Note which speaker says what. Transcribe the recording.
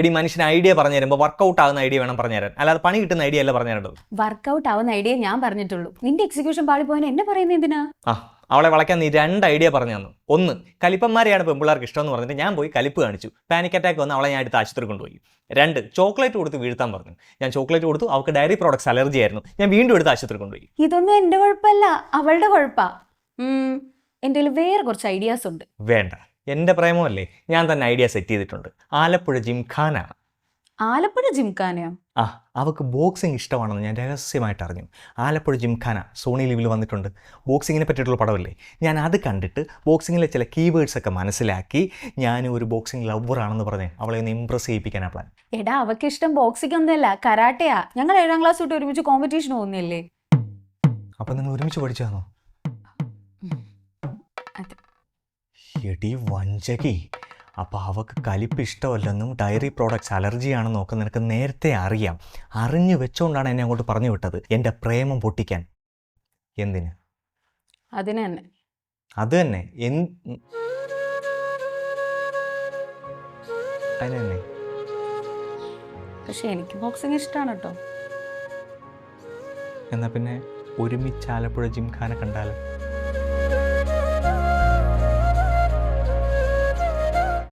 Speaker 1: എടി മനുഷ്യന് ഐഡിയ പറഞ്ഞു തരുമ്പോൾ വർക്കൗട്ട് ആവുന്ന ഐഡിയ വേണം പറഞ്ഞു തരാൻ, അല്ലാതെ പണി കിട്ടുന്ന ഐഡിയ അല്ല പറഞ്ഞു തരേണ്ടത്.
Speaker 2: വർക്കൗട്ട് ആവുന്ന ഐഡിയ ഞാൻ പറഞ്ഞിട്ടുള്ളൂ. നിന്റെ എക്സിക്യൂഷൻ പാളിപ്പോയാൽ എന്നെ പറയുന്നത് എന്തിനാ?
Speaker 1: അവളെ വളയ്ക്കാൻ നീ 2 ഐഡിയ പറഞ്ഞു തന്നു. ഒന്ന്, കലിപ്പന്മാരെയാണ് പെൺപിള്ളേർക്ക് ഇഷ്ടമെന്ന് പറഞ്ഞിട്ട് ഞാൻ പോയി കലിപ്പ് കാണിച്ചു. പാനിക് അറ്റാക്ക് വന്ന് അവളെ ഞാൻ എടുത്ത് ആശുപത്രി കൊണ്ടുപോയി. 2, ചോക്ലേറ്റ് കൊടുത്ത് വീഴ്ത്താൻ പറഞ്ഞു. ഞാൻ ചോക്ലേറ്റ് കൊടുത്തു, അവൾക്ക് ഡയറി പ്രോഡക്ട്സ് അലർജി ആയിരുന്നു. ഞാൻ വീണ്ടും എടുത്ത് ആശുപത്രി കൊണ്ടുപോയി.
Speaker 2: ഇതൊന്നും എന്റെ കുഴപ്പമല്ല, അവളുടെ കുഴപ്പാ. എൻ്റെ കയ്യിൽ വേറെ കുറച്ച് ഐഡിയാസ് ഉണ്ട്.
Speaker 1: വേണ്ട, എൻ്റെ പ്രേമമല്ലേ, ഞാൻ തന്നെ ഐഡിയ സെറ്റ് ചെയ്തിട്ടുണ്ട്. ആലപ്പുഴ ജിംഖാന.
Speaker 2: ആലപ്പുഴ ജിംഖാനയോ?
Speaker 1: അവൾക്ക് ബോക്സിംഗ് ഇഷ്ടമാണെന്ന് ഞാൻ രഹസ്യമായിട്ട് അറിഞ്ഞു. ആലപ്പുഴ ജിംഖാന സോണി ലിവിൽ വന്നിട്ടുണ്ട്. ബോക്സിങ്ങിനെ പറ്റിയിട്ടുള്ള പടമല്ലേ. ഞാൻ അത് കണ്ടിട്ട് ബോക്സിങ്ങിലെ ചില കീവേഡ്സ് ഒക്കെ മനസ്സിലാക്കി ഞാൻ ഒരു ബോക്സിംഗ് ലവറാണെന്ന് പറഞ്ഞ് അവളെ ഒന്ന് ഇംപ്രസ് ചെയ്യിപ്പിക്കാനാണ് പ്ലാൻ.
Speaker 2: എടാ, അവൾക്ക് ഇഷ്ടം ബോക്സിംഗ് ഒന്നുമല്ല, കരാട്ടയാ. ഞങ്ങൾ 7ാം ക്ലാസ് തൊട്ട് ഒരുമിച്ച് കോമ്പറ്റീഷൻ പോകുന്നില്ലേ?
Speaker 1: അപ്പം നിങ്ങൾ ഒരുമിച്ച് പഠിച്ചാന്നോ? എടി വഞ്ചകി, അപ്പോൾ അവൾക്ക് കലിപ്പ് ഇഷ്ടമല്ലെന്നും ഡയറി പ്രോഡക്ട്സ് അലർജിയാണെന്നും ഒക്കെ നിനക്ക് നേരത്തെ അറിയാം. അറിഞ്ഞു വെച്ചോണ്ടാണ് എന്നെ അങ്ങോട്ട് പറഞ്ഞു വിട്ടത്, എൻ്റെ പ്രേമം പൊട്ടിക്കാൻ. എന്തിന്?
Speaker 2: അതിന് തന്നെ.
Speaker 1: അത് തന്നെ അതിന് തന്നെ.
Speaker 2: പക്ഷെ എനിക്ക് ബോക്സിംഗ് ഇഷ്ടമാണ് കേട്ടോ.
Speaker 1: എന്നാൽ പിന്നെ ഒരുമിച്ച് ആലപ്പുഴ ജിംഖാന കണ്ടാലോ?